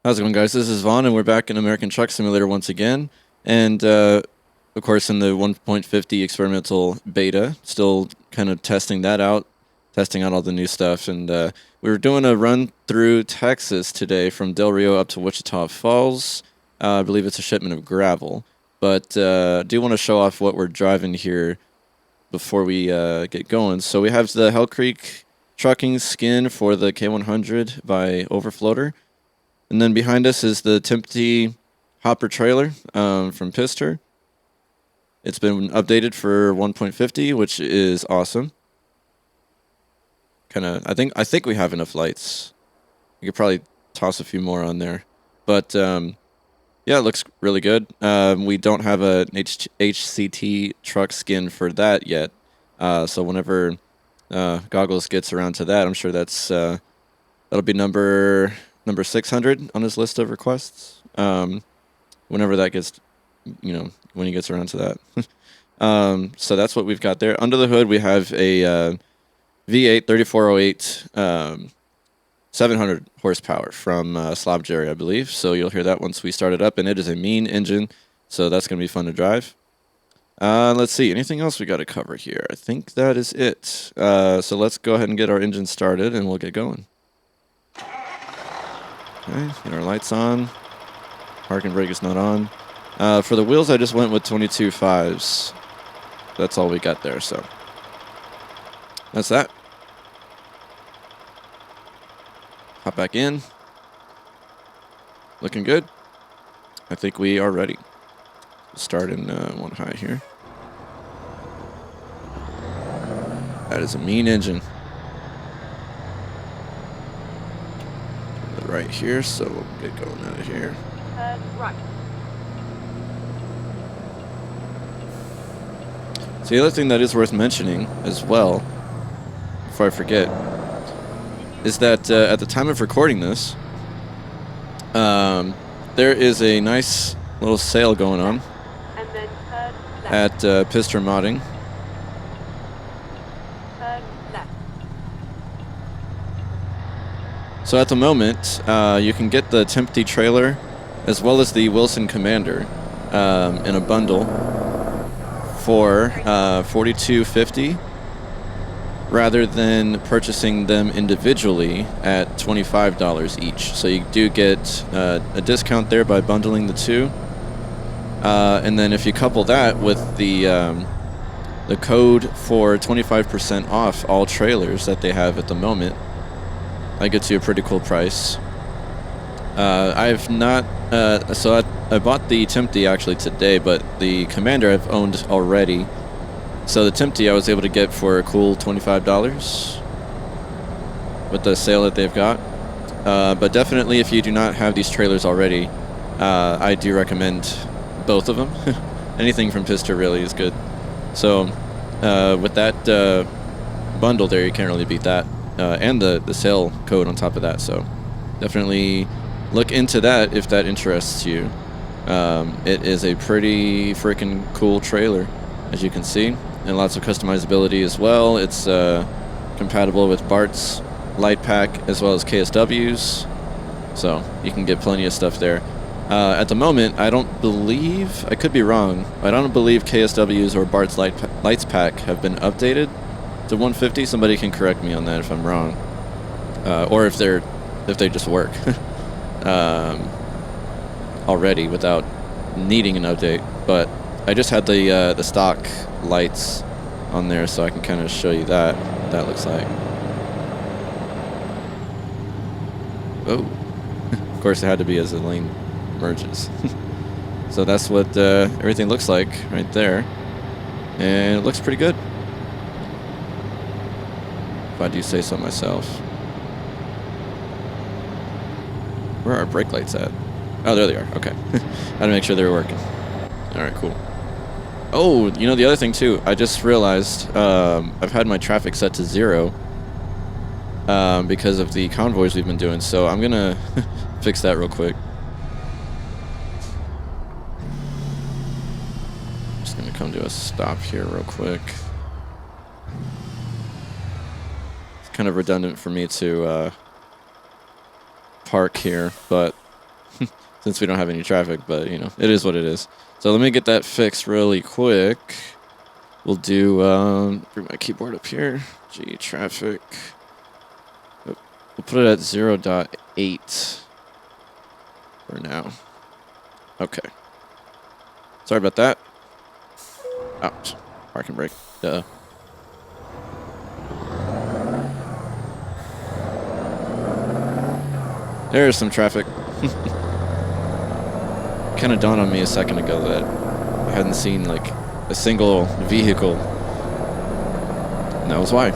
How's it going, guys? This is Vaughn, and we're back in American Truck Simulator once again. And, of course, in the 1.50 experimental beta, still kind of testing that out, testing out all the new stuff. And we were doing a run through Texas today from Del Rio up to Wichita Falls. I believe it's a shipment of gravel. But I do want to show off what we're driving here before we get going. So we have the Hell Creek trucking skin for the K100 by Overfloater. And then behind us is the Timpte hopper trailer from Pizzster. It's been updated for 1.50, which is awesome. I think we have enough lights. We could probably toss a few more on there, but yeah, it looks really good. We don't have an HCT truck skin for that yet, so whenever Goggles gets around to that, I'm sure that'll be number 600 on his list of requests. Whenever that gets, when he gets around to that. So that's what we've got there. Under the hood, we have a V8 3408 700 horsepower from Slob Jerry, I believe. So you'll hear that once we start it up, and it is a mean engine, so that's going to be fun to drive. Let's see, anything else we got to cover here? I think that is it. So let's go ahead and get our engine started, and we'll get going. Okay, get our lights on. Parking brake is not on. For the wheels, I just went with 22 5s. That's all we got there, so that's that. Hop back in. Looking good. I think we are ready. Start in one high here. That is a mean engine. Right here, so we'll get going out of here. Right. So the other thing that is worth mentioning as well, before I forget, is that at the time of recording this, there is a nice little sale going on And then at Pizzster Modding. turn left. So at the moment, you can get the Timpte trailer as well as the Wilson Commander in a bundle for $42.50, rather than purchasing them individually at $25 each. So you do get a discount there by bundling the two. And then if you couple that with the code for 25% off all trailers that they have at the moment, that gets you a pretty cool price. I've not, so I bought the Timpte actually today, but the Commander I've owned already. So the Timpte I was able to get for a cool $25 with the sale that they've got. But definitely if you do not have these trailers already, I do recommend both of them. Anything from Pizzster really is good. So with that bundle there, you can't really beat that. And the sale code on top of that, so definitely look into that if that interests you. It is a pretty freaking cool trailer, as you can see, and lots of customizability as well. It's compatible with Bart's light pack as well as KSW's, so you can get plenty of stuff there. At the moment, I don't believe, I could be wrong, I don't believe KSW's or Bart's lights pack have been updated to 150. Somebody can correct me on that if I'm wrong, or if they just work already without needing an update. But I just had the stock lights on there, so I can kind of show you what that looks like. Oh, of course it had to be as the lane merges. So that's what everything looks like right there, and it looks pretty good, if I do say so myself. Where are our brake lights at? Oh, there they are. Okay. I had to make sure they were working. Alright, cool. Oh, the other thing too, I just realized I've had my traffic set to 0 because of the convoys we've been doing, so I'm gonna fix that real quick. Just gonna come to a stop here real quick. It's kind of redundant for me to park here, but since we don't have any traffic, but you know, it is what it is. So let me get that fixed really quick. We'll do, bring my keyboard up here. G traffic. We'll put it at 0.8 for now. Okay. Sorry about that. Ouch. Parking brake. Duh. There's some traffic. Kind of dawned on me a second ago that I hadn't seen like a single vehicle. And that was why.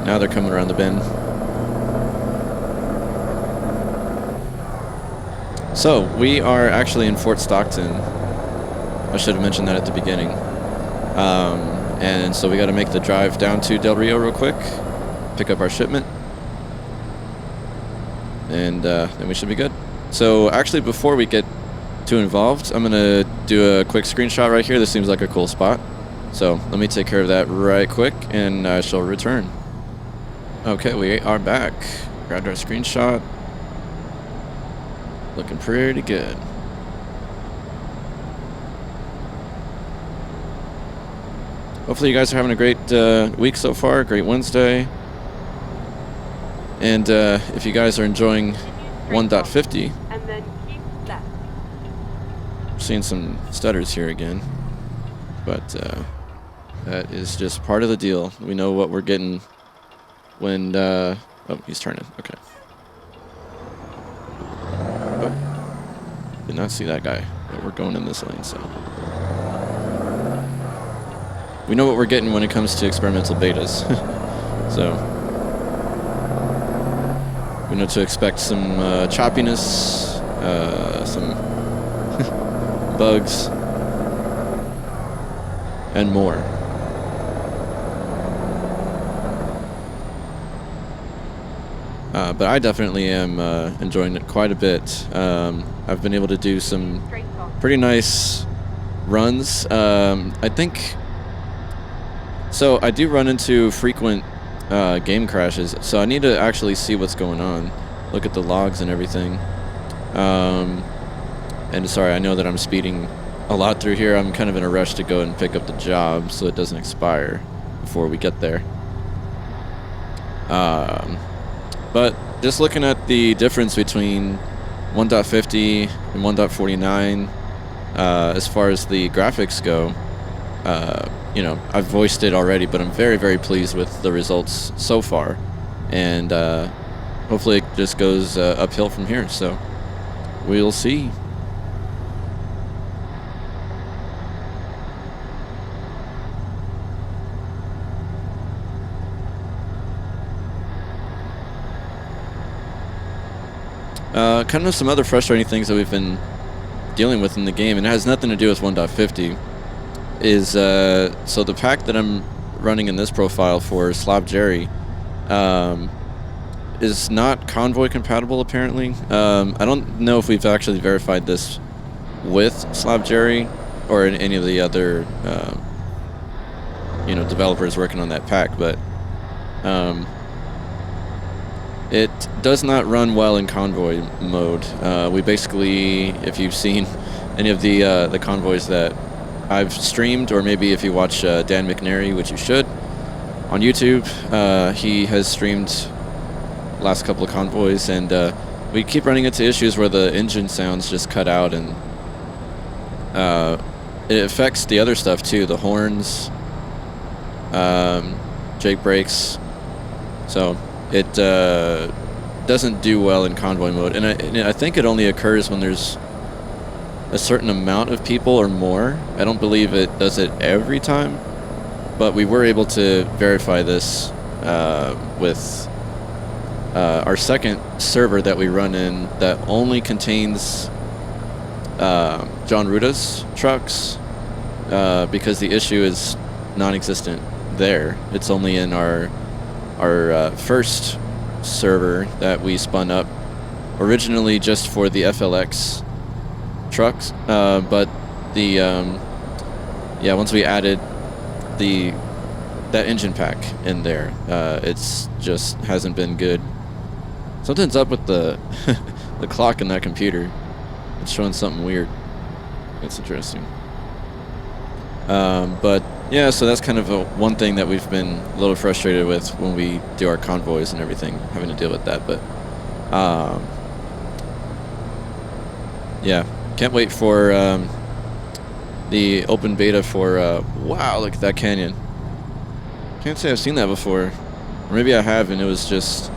Now they're coming around the bend. So, we are actually in Fort Stockton. I should have mentioned that at the beginning. And so we got to make the drive down to Del Rio real quick, pick up our shipment, and then we should be good. So actually, before we get too involved, I'm going to do a quick screenshot right here. This seems like a cool spot. So let me take care of that right quick, and I shall return. Okay, we are back. Grabbed our screenshot. Looking pretty good. Hopefully you guys are having a great week so far, great Wednesday. And if you guys are enjoying 1.50, And then keep left. we're seeing some stutters here again. But that is just part of the deal. We know what we're getting when... oh, he's turning. Okay. Oh, did not see that guy. But we're going in this lane, so... We know what we're getting when it comes to experimental betas. So, we know to expect some choppiness, some bugs, and more. But I definitely am enjoying it quite a bit. I've been able to do some Straight on. pretty nice runs. I think... So I do run into frequent game crashes, so I need to actually see what's going on, look at the logs and everything. And sorry, I know that I'm speeding a lot through here. I'm kind of in a rush to go and pick up the job so it doesn't expire before we get there. But just looking at the difference between 1.50 and 1.49 as far as the graphics go, you know, I've voiced it already, but I'm very, very pleased with the results so far. And hopefully it just goes uphill from here. So we'll see. Kind of some other frustrating things that we've been dealing with in the game, and it has nothing to do with 1.50. Is so the pack that I'm running in this profile for Slob Jerry is not Convoy compatible apparently. I don't know if we've actually verified this with Slob Jerry or in any of the other you know, developers working on that pack, but it does not run well in Convoy mode. We basically, if you've seen any of the convoys that I've streamed, or maybe if you watch Dan McNary, which you should, on YouTube, he has streamed last couple of convoys, and we keep running into issues where the engine sounds just cut out, and it affects the other stuff too, the horns, Jake brakes, so it doesn't do well in convoy mode, and I think it only occurs when there's a certain amount of people or more. I don't believe it does it every time, but we were able to verify this with our second server that we run in that only contains John Ruda's trucks, because the issue is non-existent there. It's only in our first server that we spun up originally just for the FLX trucks, but the yeah, once we added that engine pack in there, it's just hasn't been good. Something's up with the the clock in that computer. It's showing something weird. That's interesting. But yeah, so that's kind of one thing that we've been a little frustrated with when we do our convoys and everything, having to deal with that. But yeah, can't wait for the open beta for wow, look at that canyon. Can't say I've seen that before, or maybe I have and it was just,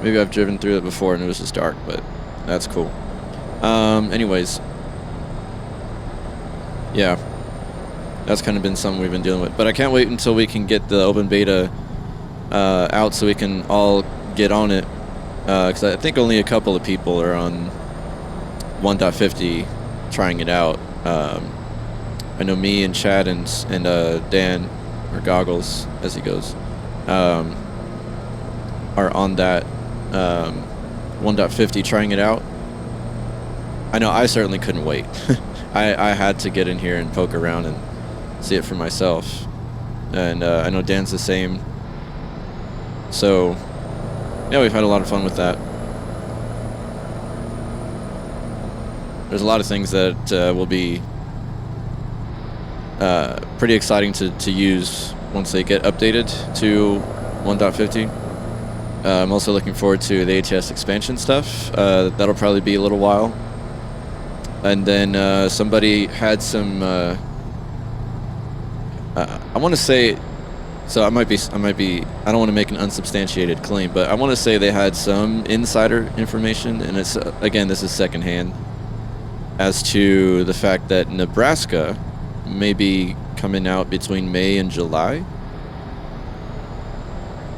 maybe I've driven through it before and it was just dark, but that's cool. Anyways, yeah, that's kind of been something we've been dealing with, but I can't wait until we can get the open beta out so we can all get on it, because I think only a couple of people are on 1.50 trying it out. I know me and Chad and Dan, or Goggles as he goes, are on that 1.50 trying it out. I know I certainly couldn't wait. I had to get in here and poke around and see it for myself, and I know Dan's the same. So yeah, we've had a lot of fun with that. There's a lot of things that will be pretty exciting to use once they get updated to 1.50. I'm also looking forward to the ATS expansion stuff. That'll probably be a little while. And then somebody had some. I want to say, so I might be. I don't want to make an unsubstantiated claim, but I want to say they had some insider information, and it's again, this is secondhand, as to the fact that Nebraska may be coming out between May and July.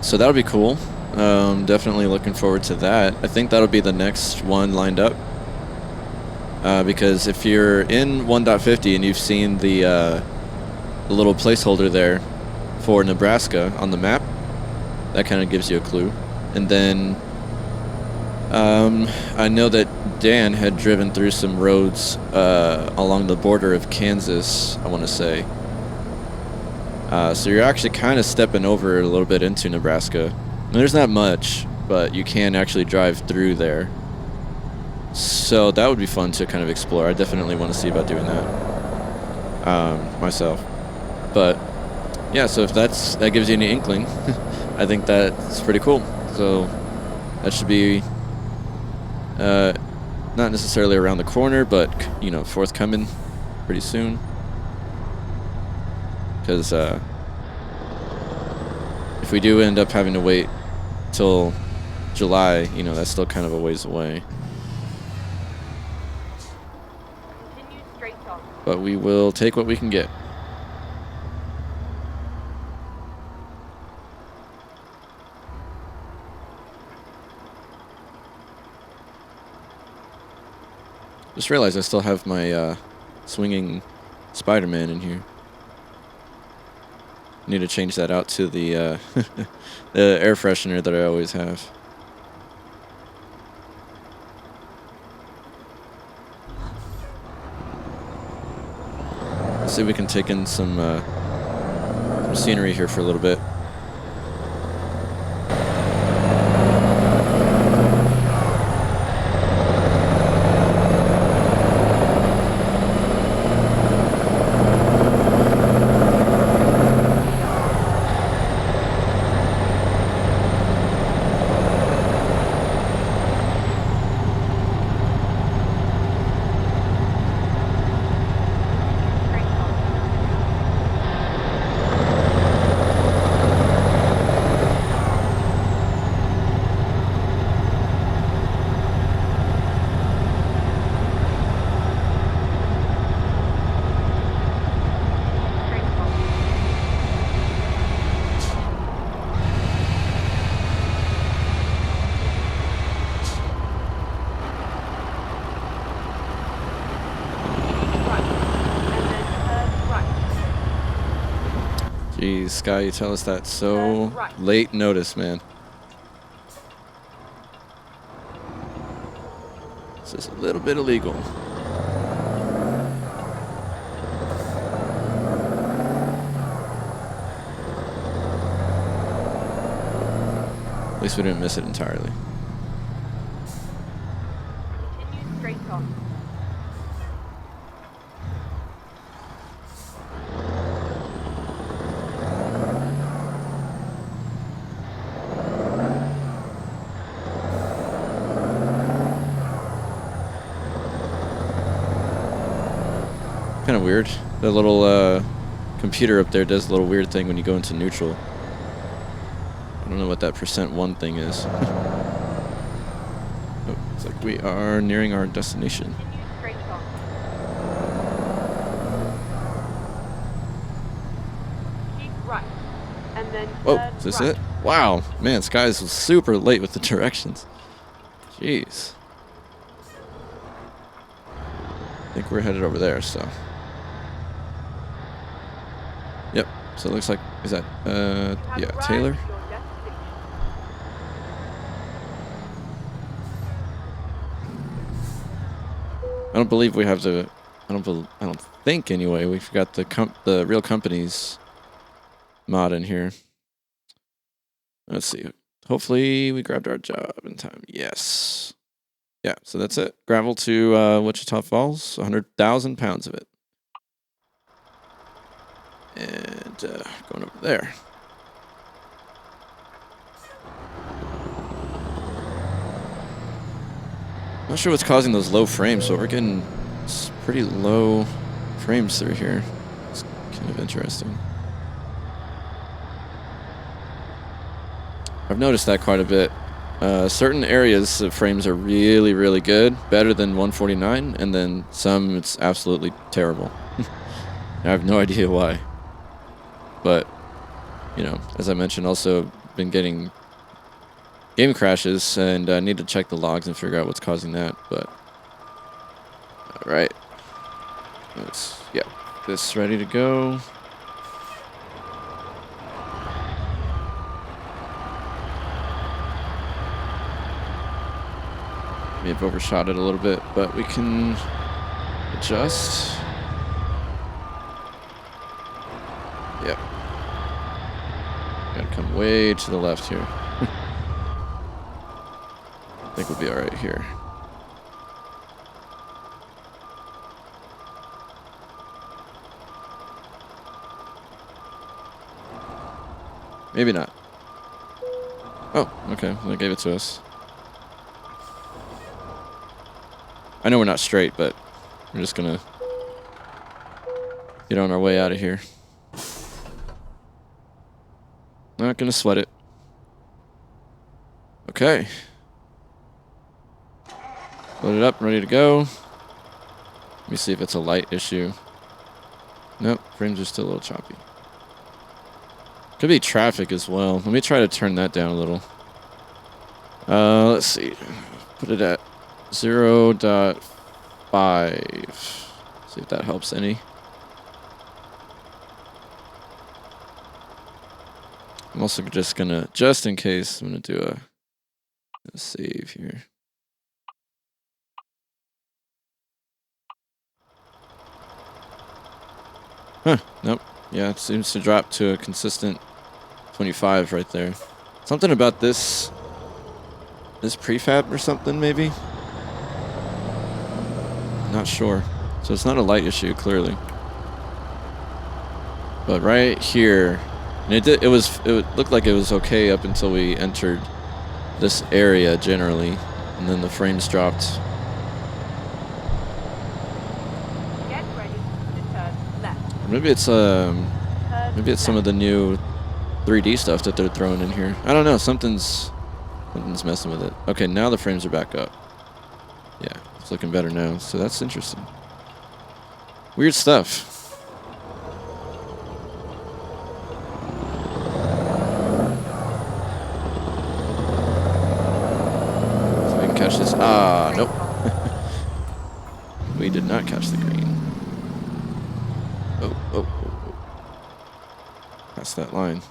So that'll be cool. Definitely looking forward to that. I think that'll be the next one lined up. Because if you're in 1.50 and you've seen the little placeholder there for Nebraska on the map, that kind of gives you a clue. And then I know that Dan had driven through some roads along the border of Kansas, I want to say. So you're actually kind of stepping over a little bit into Nebraska. I mean, there's not much, but you can actually drive through there. So that would be fun to kind of explore. I definitely want to see about doing that myself. But yeah, so if that gives you any inkling, I think that's pretty cool. So that should be not necessarily around the corner, but you know, forthcoming pretty soon. Because if we do end up having to wait till July, you know, that's still kind of a ways away. Continue straight on. But we will take what we can get. Just realized I still have my swinging Spider-Man in here. Need to change that out to the the air freshener that I always have. Let's see if we can take in some scenery here for a little bit. Jeez, Sky, you tell us that so late notice, man. This is a little bit illegal. At least we didn't miss it entirely. Continue straight on. Kind of weird. The little computer up there does a little weird thing when you go into neutral. I don't know what that %1 thing is. Oh, it's like we are nearing our destination. Continue straight on. Keep right. And then Oh, turn is this right. it? Wow, man, Skies was super late with the directions. Jeez. I think we're headed over there, so. Yep, so it looks like, is that, Have yeah, arrived Taylor? at your destination. I don't believe we have the, I don't think anyway, we've got the real company's mod in here. Let's see. Hopefully we grabbed our job in time. Yes. Yeah, so that's it. Gravel to Wichita Falls, 100,000 pounds of it. And going over there. Not sure what's causing those low frames, but we're getting pretty low frames through here. It's kind of interesting. I've noticed that quite a bit. Certain areas the frames are really, really good, better than 149, and then some it's absolutely terrible. I have no idea why. But, you know, as I mentioned, also been getting game crashes, and I need to check the logs and figure out what's causing that, but... Alright. Let's, yeah, this ready to go. May have overshot it a little bit, but we can adjust. Yep. Gotta come way to the left here. I think we'll be alright here. Maybe not. Oh, okay. Well, they gave it to us. I know we're not straight, but we're just gonna get on our way out of here. Not gonna sweat it. Okay. Load it up, ready to go. Let me see if it's a light issue. Nope, frames are still a little choppy. Could be traffic as well. Let me try to turn that down a little. Let's see. Put it at 0.5. See if that helps any. I'm also just gonna, just in case, I'm gonna do a save here. Huh, nope. Yeah, it seems to drop to a consistent 25 right there. Something about this prefab or something, maybe? Not sure. So it's not a light issue, clearly. But right here, and it looked like it was okay up until we entered this area generally, and then the frames dropped. Get ready to turn left. Maybe it's some of the new 3D stuff that they're throwing in here. I don't know. Something's messing with it. Okay, now the frames are back up. Yeah, it's looking better now. So that's interesting. Weird stuff. So we can catch this. Ah, nope. We did not catch the green. Oh. That's that line.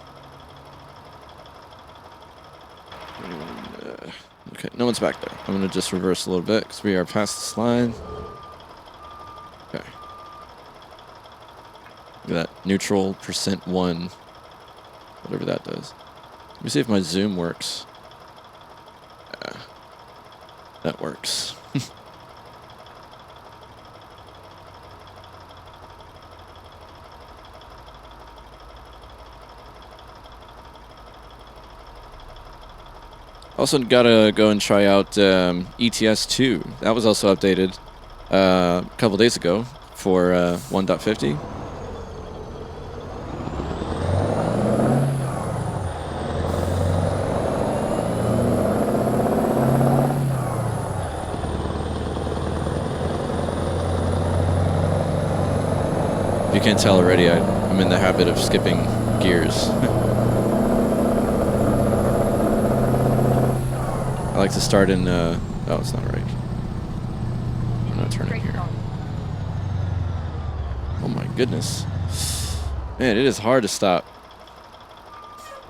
Okay, no one's back there. I'm going to just reverse a little bit because we are past this line. Okay. Look at that. Neutral %1. Whatever that does. Let me see if my zoom works. Yeah. That works. Also gotta go and try out ETS 2. That was also updated a couple days ago for 1.50. If you can't tell already, I'm in the habit of skipping gears. I like to start in, oh, it's not right. I'm not turning here. Oh my goodness. Man, it is hard to stop.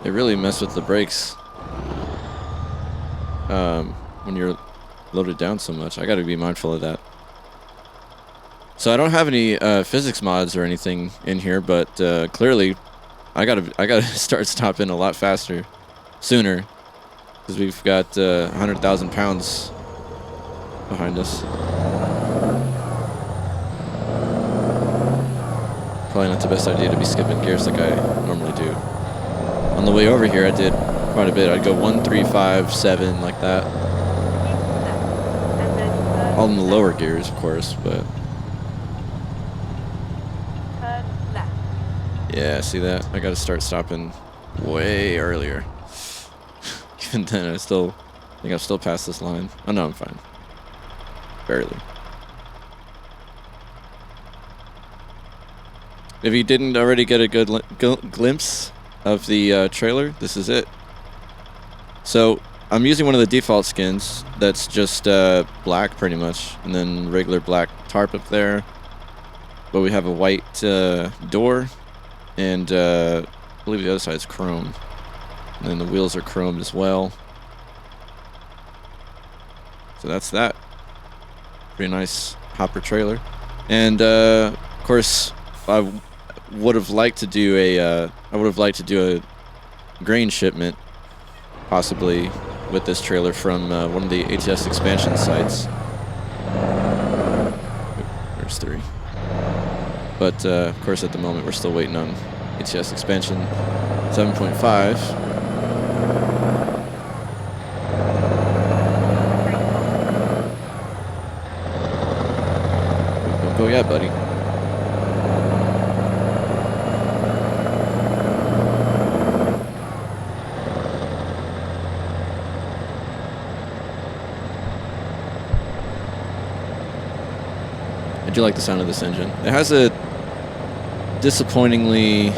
They really mess with the brakes when you're loaded down so much. I gotta be mindful of that. So I don't have any physics mods or anything in here, but clearly I gotta start stopping a lot faster, sooner, because we've got 100,000 pounds behind us. Probably not the best idea to be skipping gears like I normally do. On the way over here, I did quite a bit. I'd go 1, 3, 5, 7, like that. All in the lower gears, of course, but. Yeah, see that? I gotta start stopping way earlier. Even then, I think I'm still past this line. Oh no, I'm fine. Barely. If you didn't already get a good glimpse of the trailer, this is it. So, I'm using one of the default skins that's just black pretty much, and then regular black tarp up there. But we have a white door. And I believe the other side is chrome. And then the wheels are chromed as well. So that's that. Pretty nice hopper trailer. And of course, I would have liked to do a grain shipment, possibly with this trailer from one of the ATS expansion sites. There's 3. But, of course, at the moment, we're still waiting on ATS expansion 7.5. Don't go yet, buddy. I do like the sound of this engine. It has a disappointingly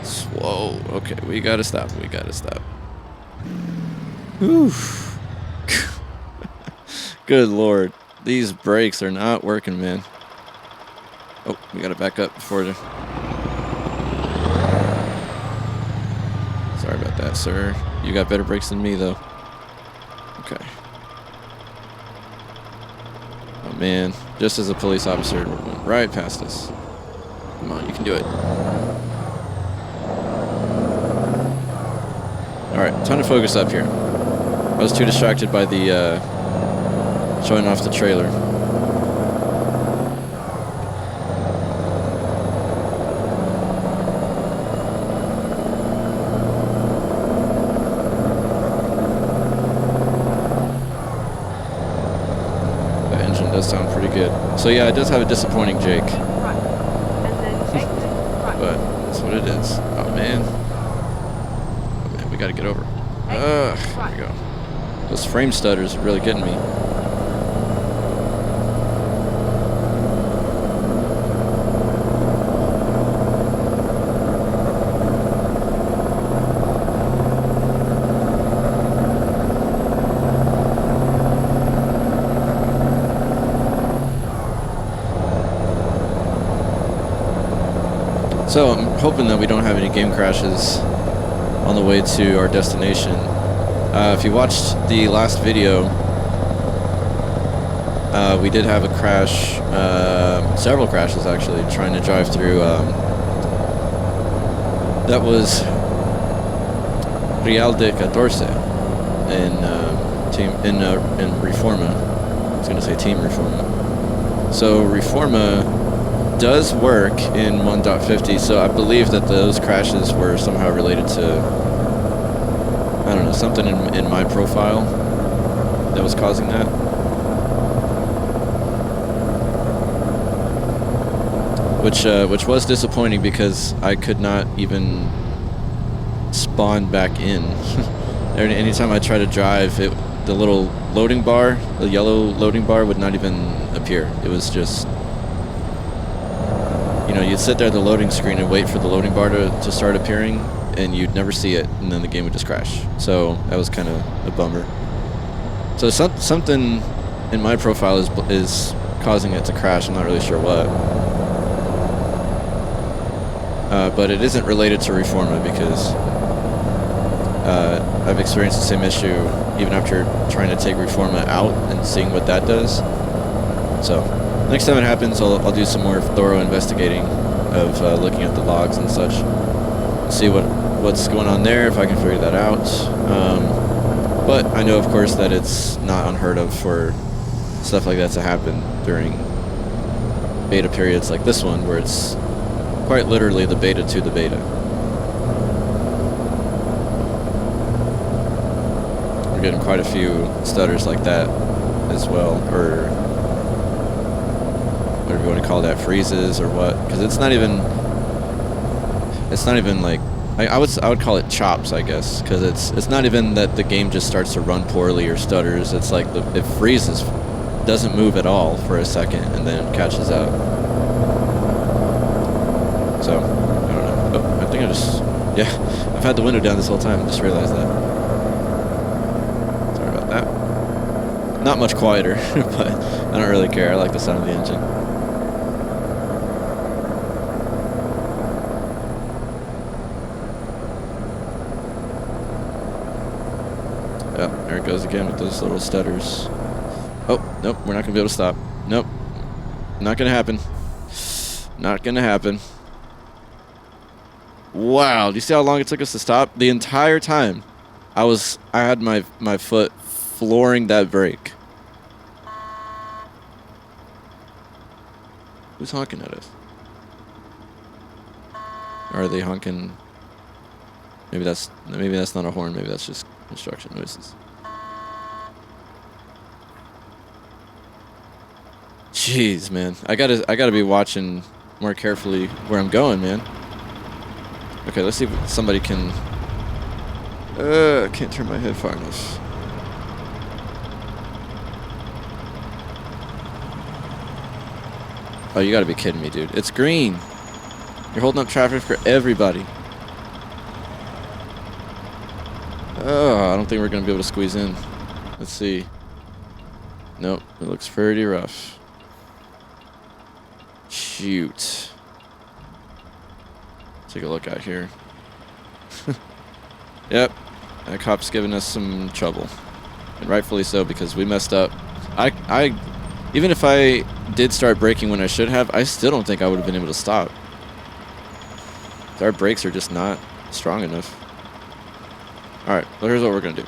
slow. Okay, we gotta stop. Oof. Good lord, these brakes are not working, man. Oh, we gotta back up before the. Sorry about that, sir. You got better brakes than me, though. Okay. Oh man, just as a police officer went right past us. Come on, you can do it. Alright, time to focus up here. I was too distracted by the showing off the trailer. Does sound pretty good. So yeah, it does have a disappointing Jake. But that's what it is. Oh man. Oh man, we gotta get over. Here we go. Those frame stutters are really getting me. So I'm hoping that we don't have any game crashes on the way to our destination. If you watched the last video, we did have a crash, several crashes actually, trying to drive through. That was Real de Catorce in Reforma. I was going to say Team Reforma. So Reforma does work in 1.50, so I believe that those crashes were somehow related to, I don't know, something in my profile that was causing that. which was disappointing because I could not even spawn back in. Anytime I try to drive, the little loading bar, the yellow loading bar, would not even appear. It was just, you know, you'd sit there at the loading screen and wait for the loading bar to start appearing, and you'd never see it, and then the game would just crash. So that was kind of a bummer. So something in my profile is causing it to crash. I'm not really sure what. But it isn't related to Reforma because I've experienced the same issue even after trying to take Reforma out and seeing what that does. So next time it happens, I'll do some more thorough investigating of looking at the logs and such. See what's going on there, if I can figure that out. But I know, of course, that it's not unheard of for stuff like that to happen during beta periods like this one, where it's quite literally the beta to the beta. We're getting quite a few stutters like that as well, or whatever you want to call that, freezes or what, because it's not even like, I would call it chops, I guess, because it's not even that the game just starts to run poorly or stutters. It's like it freezes, doesn't move at all for a second, and then it catches up. So I don't know. Oh, I think I've had the window down this whole time. I just realized that. Sorry about that. Not much quieter, but I don't really care. I like the sound of the engine. Oh, there it goes again with those little stutters. Oh, nope, we're not going to be able to stop. Nope. Not going to happen. Not going to happen. Wow, do you see how long it took us to stop? The entire time I had my foot flooring that brake. Who's honking at us? Or are they honking? Maybe that's not a horn, maybe that's just construction noises. Jeez, man. I gotta be watching more carefully where I'm going, man. Okay, let's see if somebody can... I can't turn my head far enough. Oh, you gotta be kidding me, dude. It's green. You're holding up traffic for everybody. Oh, I don't think we're gonna be able to squeeze in. Let's see. Nope, it looks pretty rough. Shoot. Take a look out here. Yep, that cop's giving us some trouble, and rightfully so, because we messed up. I even if I did start braking when I should have, I still don't think I would have been able to stop. Our brakes are just not strong enough. All right, well, here's what we're gonna do.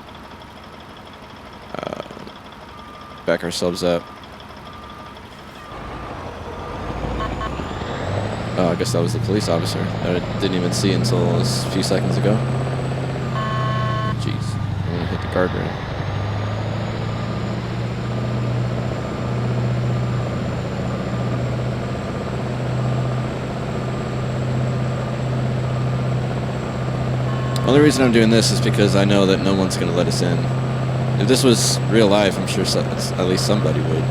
Back ourselves up. Oh, I guess that was the police officer that I didn't even see until a few seconds ago. Jeez, I'm gonna hit the guardrail. Only reason I'm doing this is because I know that no one's gonna let us in. If this was real life, I'm sure at least somebody would.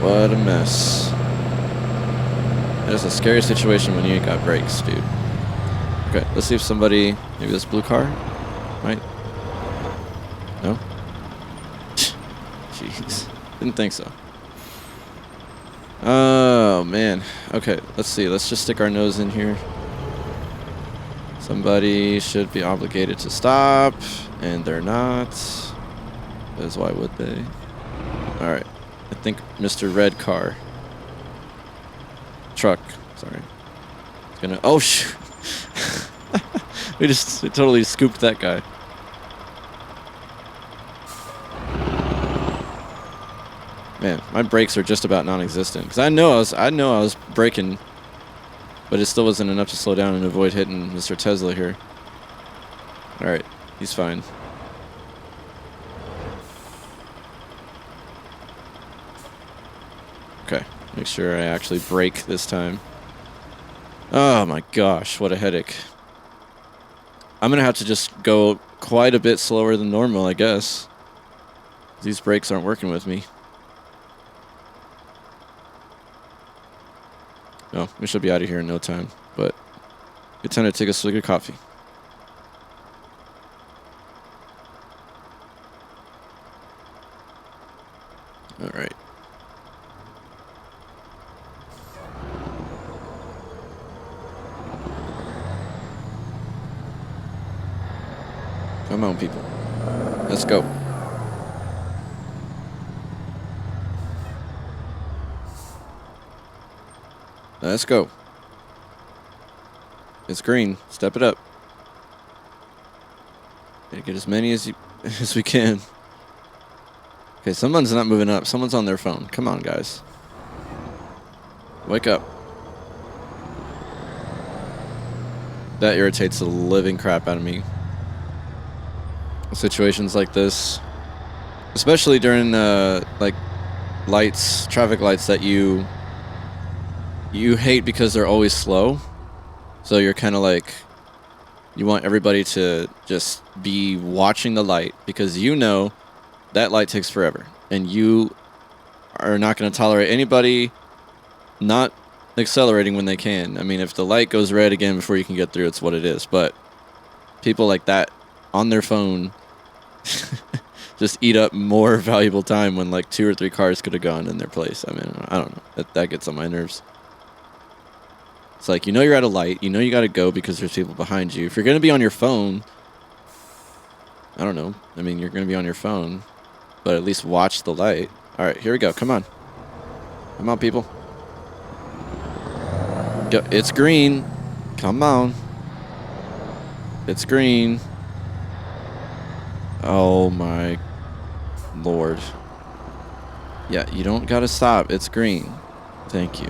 What a mess. It's a scary situation when you ain't got brakes, dude. Okay, let's see if somebody... Maybe this blue car? Right? No? Jeez. Didn't think so. Oh, man. Okay, let's see. Let's just stick our nose in here. Somebody should be obligated to stop, and they're not. Because why would they? Alright. I think Mr. Red Car. Truck. Sorry. It's gonna... Oh, shoot. We just totally scooped that guy. Man, my brakes are just about non-existent. Because I know I was braking, but it still wasn't enough to slow down and avoid hitting Mr. Tesla here. Alright, he's fine. Make sure I actually brake this time. Oh my gosh, what a headache. I'm gonna have to just go quite a bit slower than normal, I guess. These brakes aren't working with me. Oh, we should be out of here in no time, but good time to take a swig of coffee. All right. Come on, people. Let's go. Let's go. It's green. Step it up. Gotta get as many as we can. Okay, someone's not moving up. Someone's on their phone. Come on, guys. Wake up. That irritates the living crap out of me. Situations like this, especially during like lights, traffic lights that you hate because they're always slow. So you're kind of like, you want everybody to just be watching the light because you know that light takes forever, and you are not going to tolerate anybody not accelerating when they can. I mean, if the light goes red again before you can get through, it's what it is. But people like that on their phone just eat up more valuable time when like 2 or 3 cars could have gone in their place. I mean, I don't know. That gets on my nerves. It's like, you know you're at a light. You know you got to go because there's people behind you. If you're going to be on your phone, I don't know. I mean, you're going to be on your phone, but at least watch the light. All right, here we go. Come on. Come on, people. Go. It's green. Come on. It's green. Oh my Lord. Yeah, you don't gotta stop. It's green. Thank you.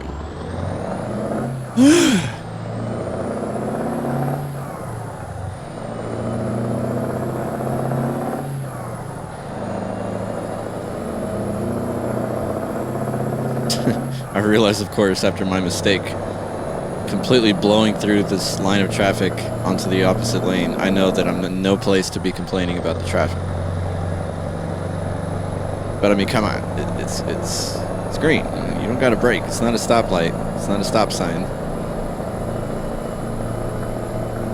I realized, of course, after my mistake, completely blowing through this line of traffic onto the opposite lane, I know that I'm in no place to be complaining about the traffic. But I mean, come on, it's green. You don't got to brake. It's not a stoplight. It's not a stop sign.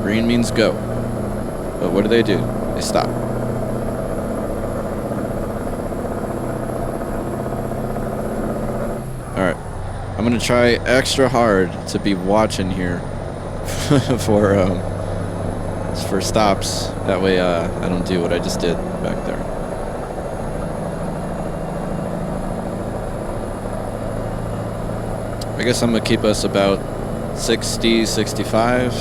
Green means go. But what do? They stop. All right. I'm gonna try extra hard to be watching here for stops. That way, I don't do what I just did back there. I guess I'm gonna keep us about 60, 65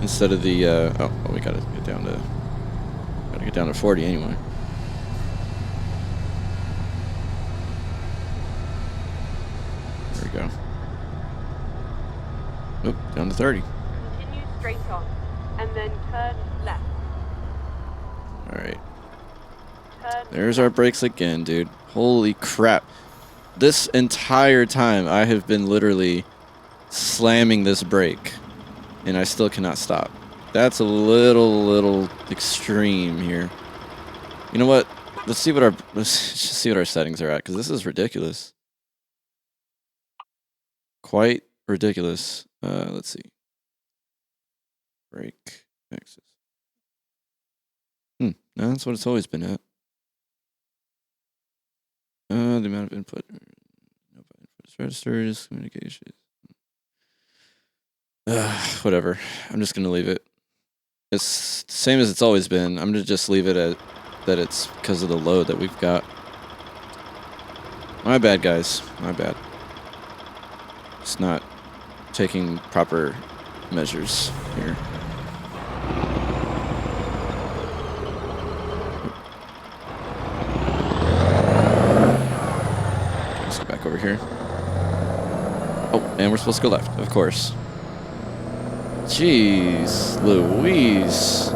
instead of the. Oh, well, we gotta get down to 40 anyway. Go. Oop, down to 30. Continue straight on, and then turn left. All right. Turn There's our brakes again, dude. Holy crap. This entire time, I have been literally slamming this brake, and I still cannot stop. That's a little extreme here. You know what? Let's just see what our settings are at, because this is ridiculous. Quite ridiculous. Let's see. Brake axis. No, that's what it's always been at. The amount of input. Registers, communications. Whatever. I'm just gonna leave it. It's the same as it's always been. I'm gonna just leave it at that. It's because of the load that we've got. My bad, guys. My bad. It's not taking proper measures here. Let's go back over here. Oh, and we're supposed to go left, of course. Jeez Louise.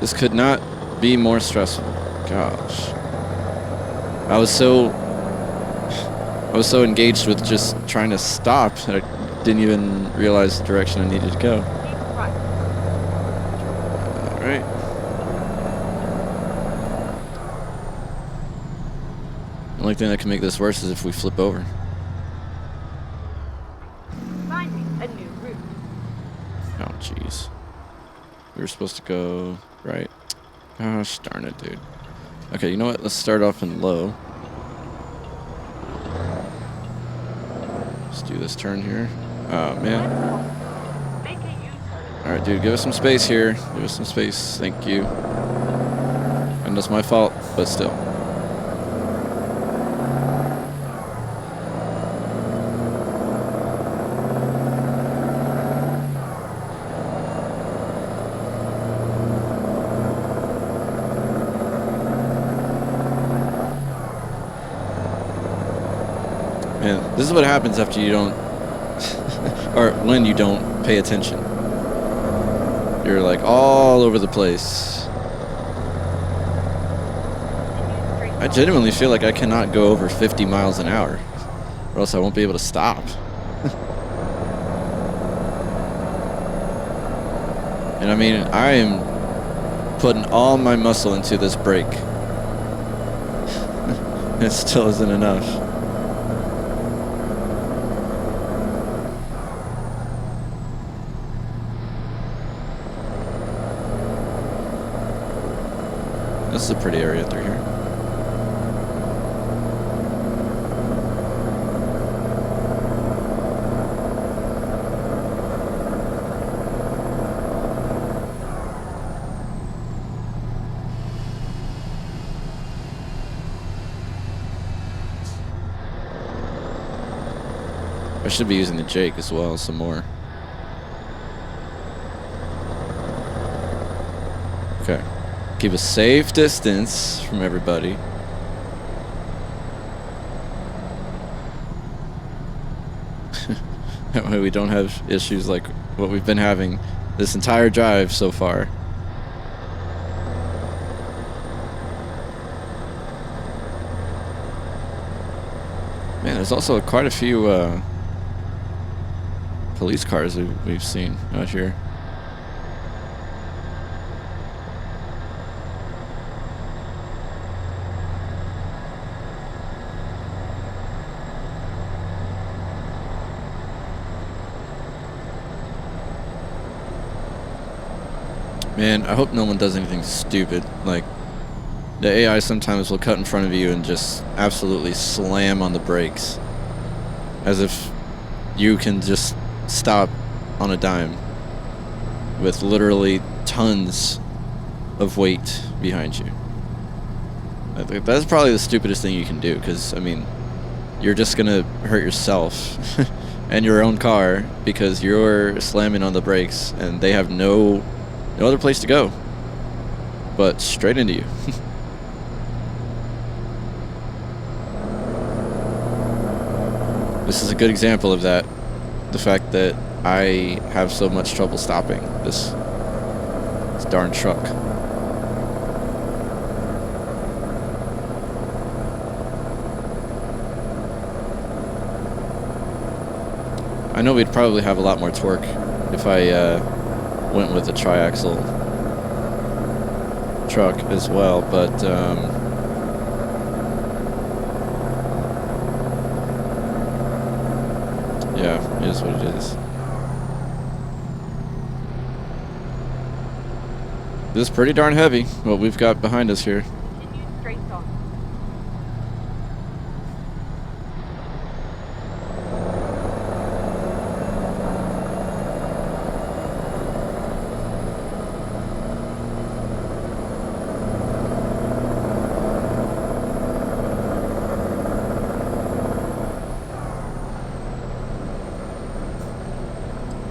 This could not be more stressful. Gosh. I was so engaged with just trying to stop that I didn't even realize the direction I needed to go. Keep right. All right. The only thing that can make this worse is if we flip over. Finding a new route. Oh, jeez. We were supposed to go right. Gosh darn it, dude. Okay, you know what? Let's start off in low. Let's do this turn here. Oh, man. Make a U-turn. Alright, dude, give us some space here. Give us some space. Thank you. And that's my fault, but still. Man, this is what happens after you don't, or when you don't pay attention. You're like all over the place. I genuinely feel like I cannot go over 50 miles an hour, or else I won't be able to stop. And I mean, I am putting all my muscle into this brake. It still isn't enough. This is a pretty area through here. I should be using the Jake as well, some more. Okay. Keep a safe distance from everybody. That way we don't have issues like what we've been having this entire drive so far. Man, there's also quite a few police cars we've seen out here. Man, I hope no one does anything stupid. Like, the AI sometimes will cut in front of you and just absolutely slam on the brakes. As if you can just stop on a dime with literally tons of weight behind you. I think that's probably the stupidest thing you can do, because, I mean, you're just gonna hurt yourself and your own car because you're slamming on the brakes and they have no other place to go but straight into you. This is a good example of that. The fact that I have so much trouble stopping this darn truck. I know we'd probably have a lot more torque if I went with a triaxle truck as well, but yeah, it is what it is. This is pretty darn heavy, what we've got behind us here. Continue straight on.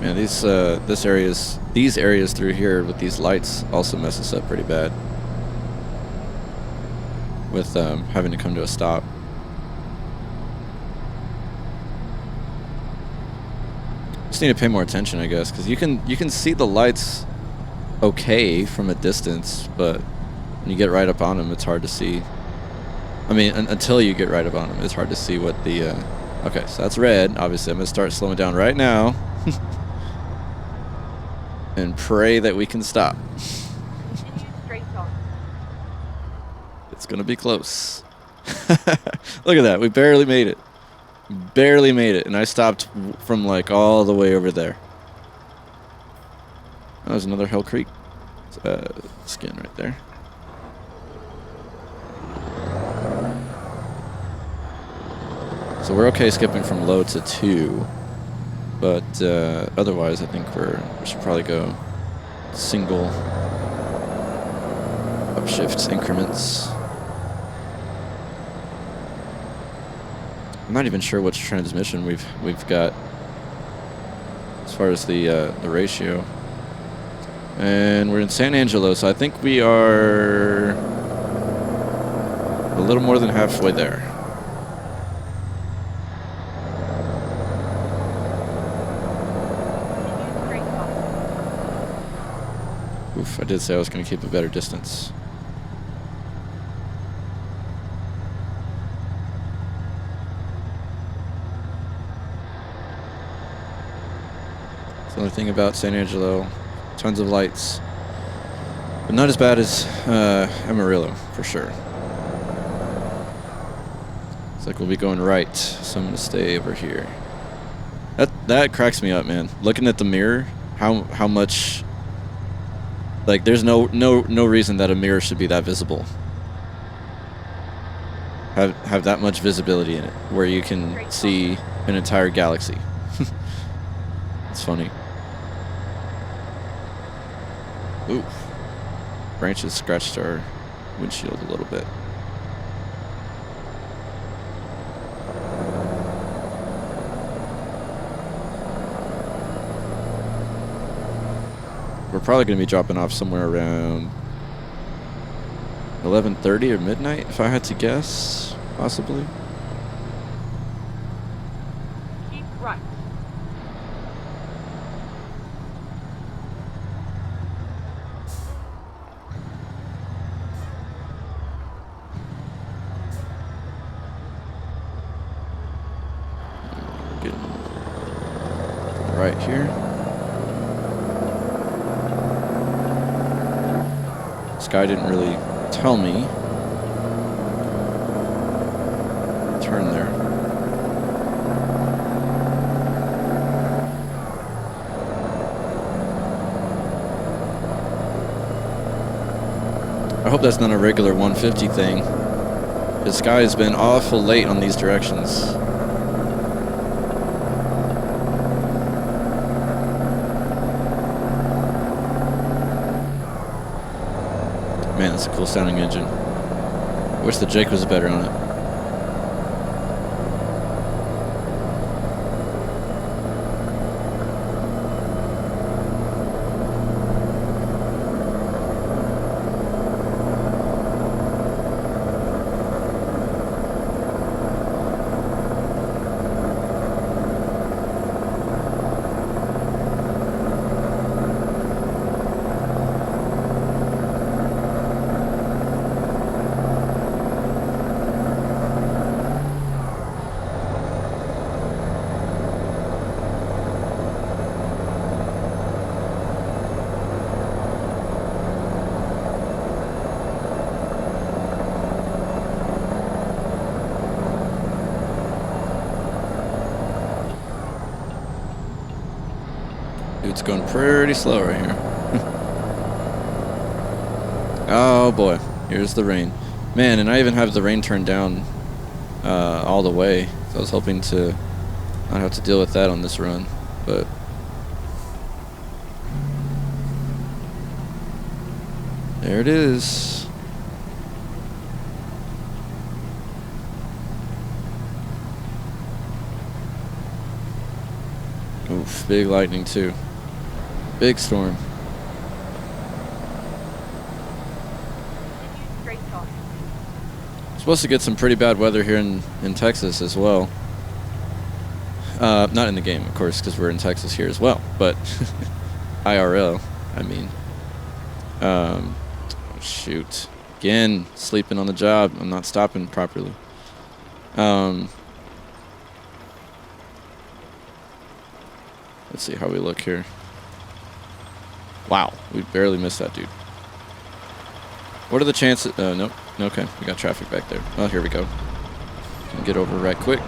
Man, these areas through here with these lights also mess us up pretty bad. With having to come to a stop. Just need to pay more attention, I guess, because you can see the lights okay from a distance, but when you get right up on them, it's hard to see. I mean, until you get right up on them, it's hard to see what the... okay, so that's red. Obviously, I'm going to start slowing down right now. And pray that we can stop. Continue straight on. It's going to be close. Look at that. We barely made it. Barely made it. And I stopped from like all the way over there. Oh, there's another Hell Creek skin right there. So we're okay skipping from low to 2. But otherwise, I think we should probably go single upshift increments. I'm not even sure which transmission we've got as far as the ratio. And we're in San Angelo, so I think we are a little more than halfway there. Oof, I did say I was going to keep a better distance. That's the only thing about San Angelo. Tons of lights. But not as bad as Amarillo, for sure. It's like we'll be going right, so I'm going to stay over here. That cracks me up, man. Looking at the mirror, how much... Like, there's no reason that a mirror should be that visible. Have that much visibility in it, where you can see an entire galaxy. It's funny. Ooh. Branches scratched our windshield a little bit. We're probably going to be dropping off somewhere around 11:30 or midnight, if I had to guess, possibly. Keep right. Getting right here. This guy didn't really tell me. Turn there. I hope that's not a regular 150 thing. This guy has been awful late on these directions. Man, that's a cool sounding engine. I wish the Jake was better on it. It's going pretty slow right here. Oh boy, here's the rain. Man, and I even have the rain turned down all the way. So I was hoping to not have to deal with that on this run, but there it is. Oof, big lightning too. Big storm. Continue straight on. Supposed to get some pretty bad weather here in Texas as well. Not in the game, of course, because we're in Texas here as well. But IRL, I mean. Oh, shoot. Again, sleeping on the job. I'm not stopping properly. Let's see how we look here. Wow, we barely missed that dude. What are the chances? Nope. Okay, we got traffic back there. Oh, here we go. Can get over right quick.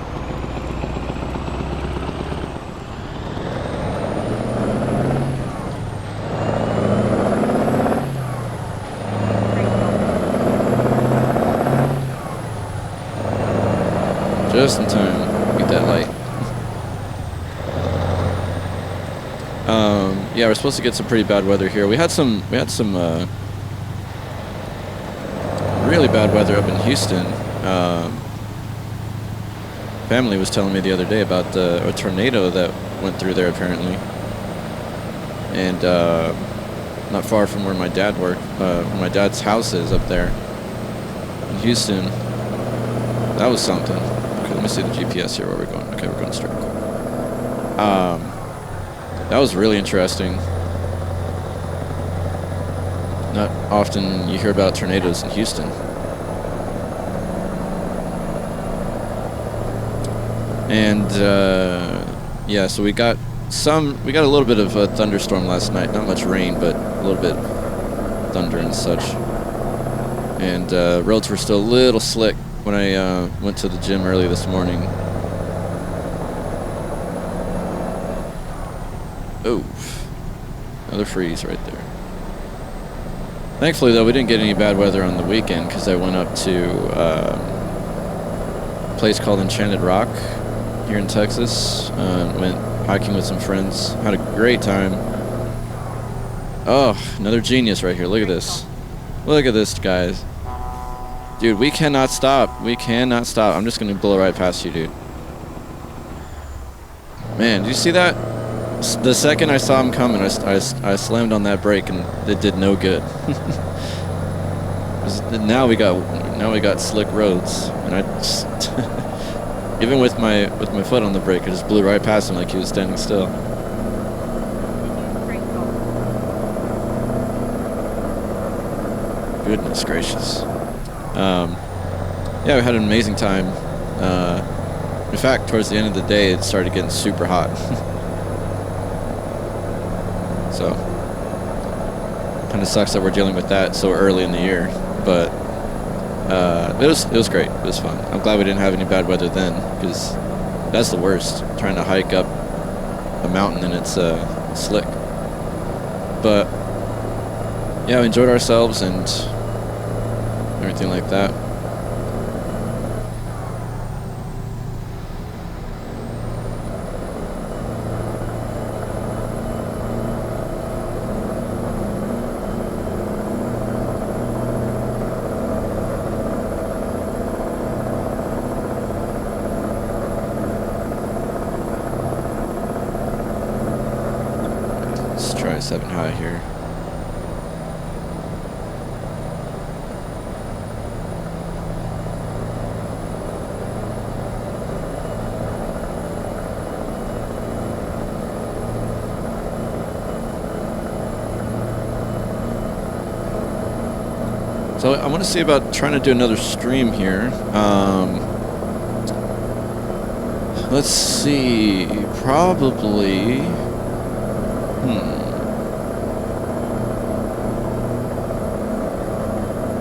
Just in time. Get that light. Yeah, we're supposed to get some pretty bad weather here. We had some really bad weather up in Houston. Family was telling me the other day about a tornado that went through there apparently, and not far from where my dad worked, where my dad's house is up there in Houston. That was something. Okay, let me see the GPS here where we're going. Okay, we're going straight. That was really interesting. Not often you hear about tornadoes in Houston. And yeah, so we got a little bit of a thunderstorm last night. Not much rain, but a little bit of thunder and such. And roads were still a little slick when I went to the gym early this morning. Oh, another freeze right there. Thankfully, though, we didn't get any bad weather on the weekend because I went up to a place called Enchanted Rock here in Texas. Went hiking with some friends. Had a great time. Oh, another genius right here. Look at this. Look at this, guys. Dude, we cannot stop. We cannot stop. I'm just going to blow right past you, dude. Man, did you see that? The second I saw him coming, I slammed on that brake and it did no good. now we got slick roads, and I just even with my foot on the brake, I just blew right past him like he was standing still. Goodness gracious. Yeah, we had an amazing time. In fact, towards the end of the day, it started getting super hot. So, kind of sucks that we're dealing with that so early in the year, but it was great. It was fun. I'm glad we didn't have any bad weather then, because that's the worst. Trying to hike up a mountain and it's slick. But yeah, we enjoyed ourselves and everything like that. Let's try 7 high here. So I want to see about trying to do another stream here. Let's see, probably,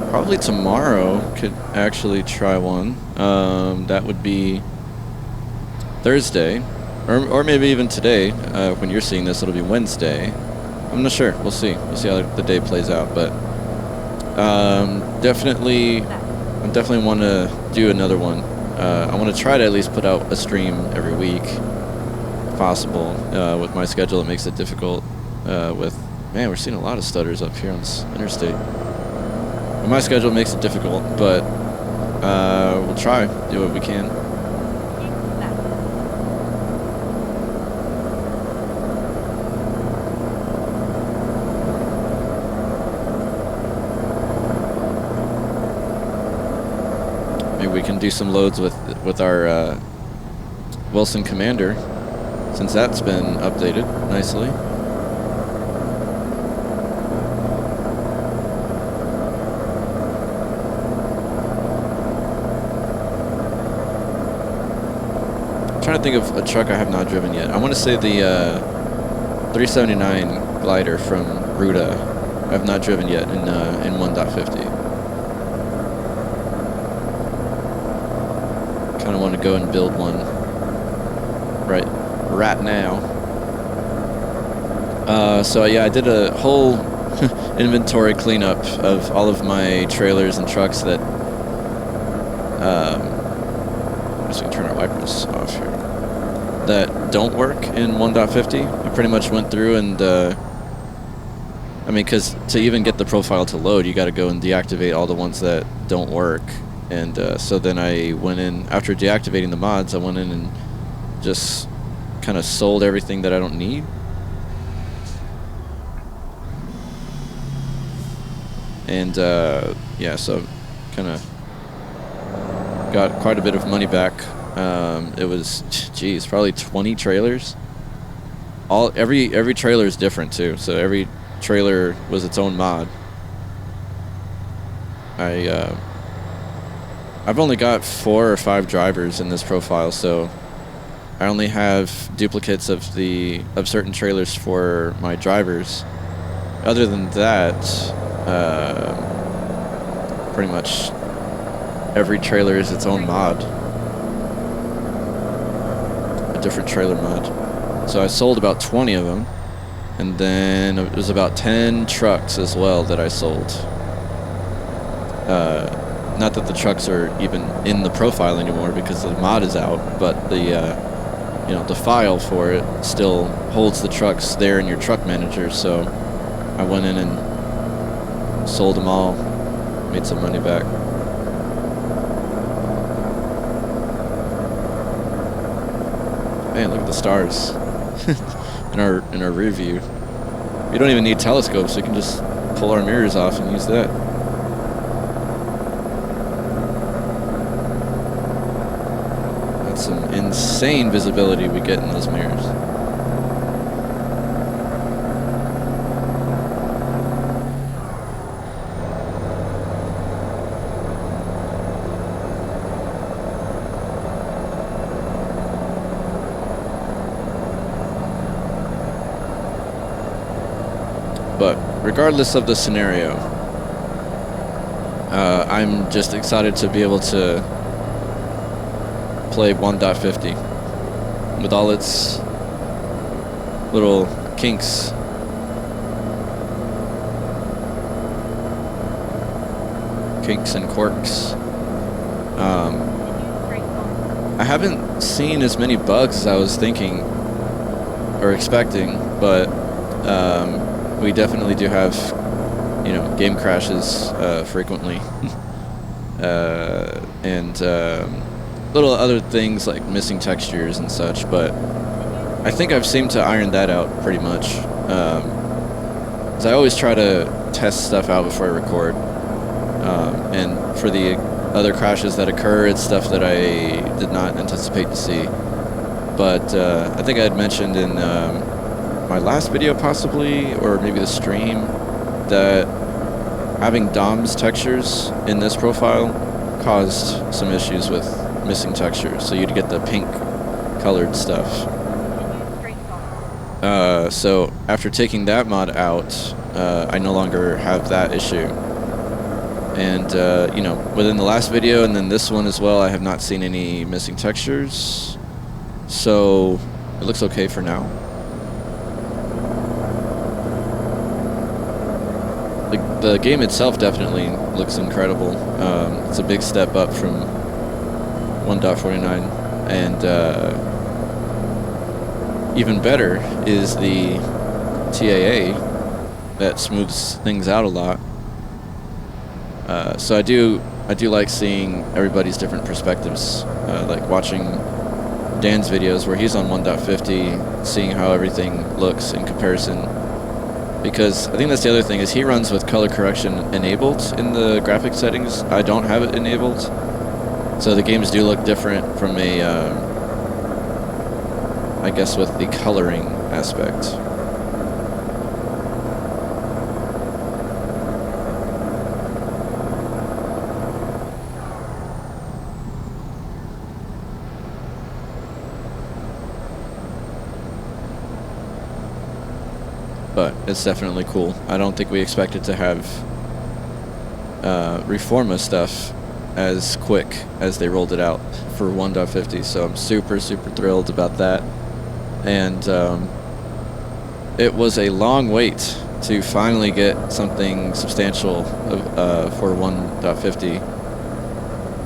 probably tomorrow could actually try one. That would be Thursday, or maybe even today. When you're seeing this, it'll be Wednesday. I'm not sure. We'll see. We'll see how the day plays out, but. I definitely want to do another one. I want to try to at least put out a stream every week, if possible. With my schedule, it makes it difficult. Man, we're seeing a lot of stutters up here on this interstate. With my schedule, it makes it difficult, but we'll try, do what we can. We can do some loads with our Wilson Commander, since that's been updated nicely. trying to think of a truck I have not driven yet. I want to say the 379 glider from Ruta. I have not driven yet in 1.50. Kind of want to go and build one right now. So yeah, I did a whole inventory cleanup of all of my trailers and trucks that I'm just gonna turn our wipers off here, that don't work in 1.50. I pretty much went through and I mean, because to even get the profile to load, you got to go and deactivate all the ones that don't work. And so then I went in, after deactivating the mods, I went in and just kind of sold everything that I don't need. And yeah, so kind of got quite a bit of money back. It was, geez, probably 20 trailers. Every trailer is different too, so every trailer was its own mod. I've only got 4 or 5 drivers in this profile, so I only have duplicates of certain trailers for my drivers. Other than that, pretty much every trailer is its own mod, a different trailer mod. So I sold about 20 of them, and then it was about 10 trucks as well that I sold. Not that the trucks are even in the profile anymore because the mod is out, but the you know, the file for it still holds the trucks there in your truck manager. So I went in and sold them all, made some money back. Man, look at the stars in our rear view. We don't even need telescopes. We can just pull our mirrors off and use that. That's some insane visibility we get in those mirrors. But regardless of the scenario, I'm just excited to be able to play 1.50 with all its little kinks. Kinks and quirks. I haven't seen as many bugs as I was thinking or expecting, but we definitely do have, you know, game crashes frequently, and little other things like missing textures and such. But I think I've seemed to iron that out pretty much. 'Cause I always try to test stuff out before I record, and for the other crashes that occur, it's stuff that I did not anticipate to see. But I think I had mentioned in my last video possibly, or maybe the stream, that having DOM's textures in this profile caused some issues with missing textures, so you'd get the pink colored stuff. So after taking that mod out, I no longer have that issue. And you know, within the last video and then this one as well, I have not seen any missing textures, so it looks okay for now. The game itself definitely looks incredible. It's a big step up from 1.49, and even better is the TAA that smooths things out a lot. So I do like seeing everybody's different perspectives, like watching Dan's videos where he's on 1.50, seeing how everything looks in comparison. Because I think that's the other thing, is he runs with color correction enabled in the graphic settings. I don't have it enabled. So the games do look different from a, I guess, with the coloring aspect. but it's definitely cool. I don't think we expected to have Reforma stuff as quick as they rolled it out for 1.50, so I'm super thrilled about that. And it was a long wait to finally get something substantial for 1.50.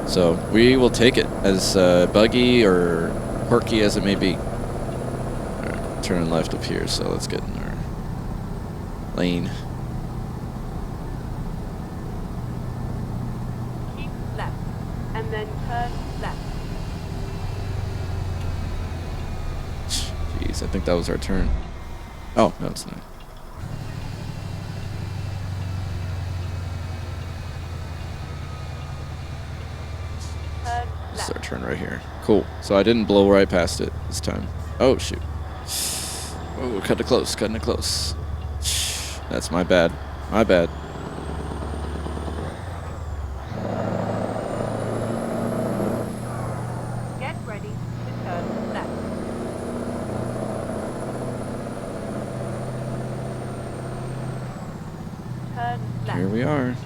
So we will take it, as buggy or quirky as it may be. All right, turning left up here, so let's get in our lane. Keep left, and then turn left. Jeez, I think that was our turn. Oh, no, it's not. This is our turn right here. Cool. So I didn't blow right past it this time. Oh, shoot. Oh, cutting it close, cutting it close. That's my bad. My bad. Get ready to turn left. Turn left. Here we are.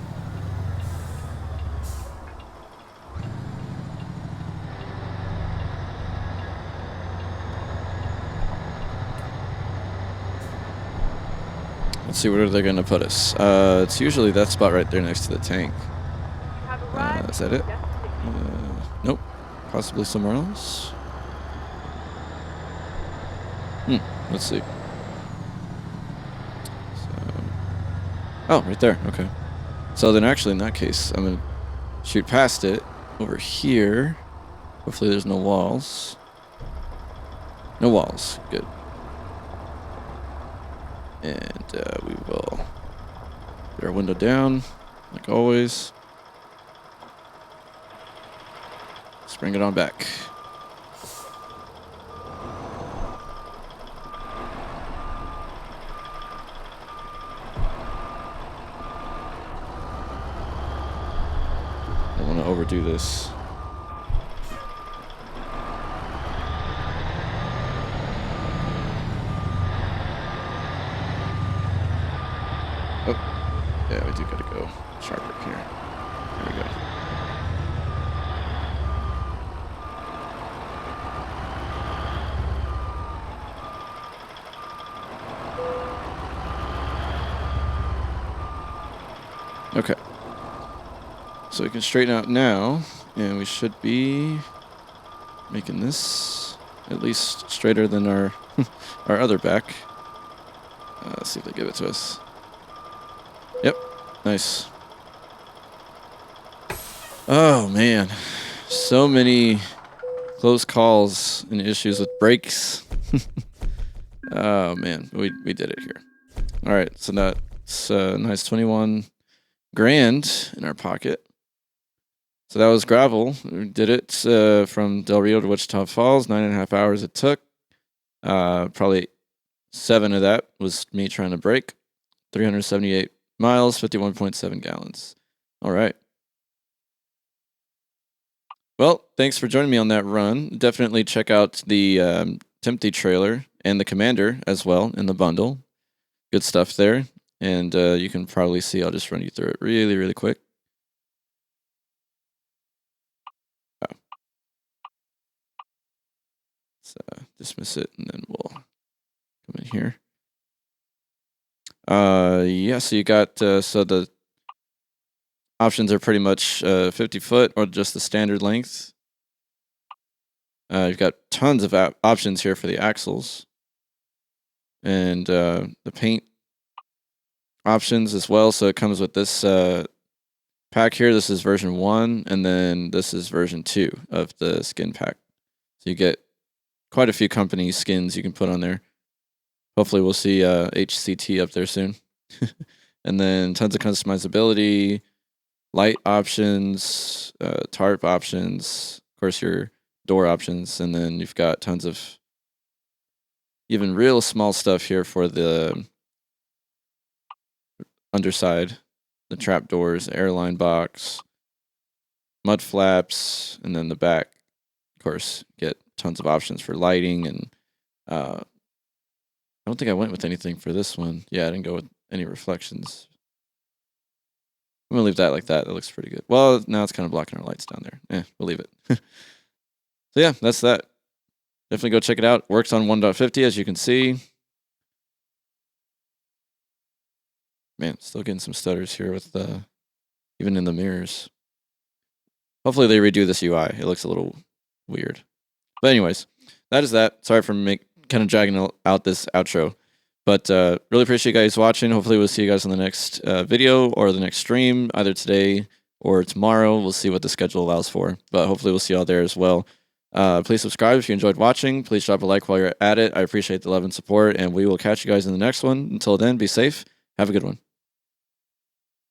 Let's see, where they're going to put us. It's usually that spot right there next to the tank. You have arrived Is that at it? your destination. Nope. Possibly somewhere else. Let's see. So, oh, right there. Okay. So then actually in that case, I'm going to shoot past it over here. Hopefully there's no walls. No walls. Good. And we will get our window down, like always. Let's bring it on back. I don't want to overdo this. Yeah, we do gotta go sharper here. There we go. Okay. So we can straighten out now, and we should be making this at least straighter than our our other back. Let's see if they give it to us. Yep, nice. Oh man, so many close calls and issues with brakes. Oh man, we did it here. All right, so that's a nice 21 grand in our pocket. So that was gravel. We did it from Del Rio to Wichita Falls. 9.5 hours it took. Probably 7 of that was me trying to brake. 378 miles, 51.7 gallons. All right. Well, thanks for joining me on that run. Definitely check out the Timpte trailer and the Commander as well in the bundle. Good stuff there. And you can probably see, I'll just run you through it really quick. Oh. Let's dismiss it, and then we'll come in here. Yeah, so you got, so the options are pretty much 50 foot or just the standard length. You've got tons of options here for the axles. And the paint options as well. So it comes with this pack here. This is version 1, and then this is version 2 of the skin pack. So you get quite a few company skins you can put on there. Hopefully we'll see HCT up there soon. And then tons of customizability, light options, tarp options, of course your door options, and then you've got tons of even real small stuff here for the underside, the trap doors, airline box, mud flaps, and then the back, of course, get tons of options for lighting and I don't think I went with anything for this one. Yeah, I didn't go with any reflections. I'm gonna leave that like that. That looks pretty good. Well, now it's kind of blocking our lights down there. We'll leave it. So yeah, that's that. Definitely go check it out. Works on 1.50 as you can see. Man, still getting some stutters here with even in the mirrors. Hopefully they redo this UI. It looks a little weird. But anyways, that is that. Sorry for kind of dragging out this outro. But really appreciate you guys watching. Hopefully we'll see you guys on the next video or the next stream, either today or tomorrow. We'll see what the schedule allows for. But hopefully we'll see y'all there as well. Please subscribe if you enjoyed watching. Please drop a like while you're at it. I appreciate the love and support. And we will catch you guys in the next one. Until then, be safe. Have a good one.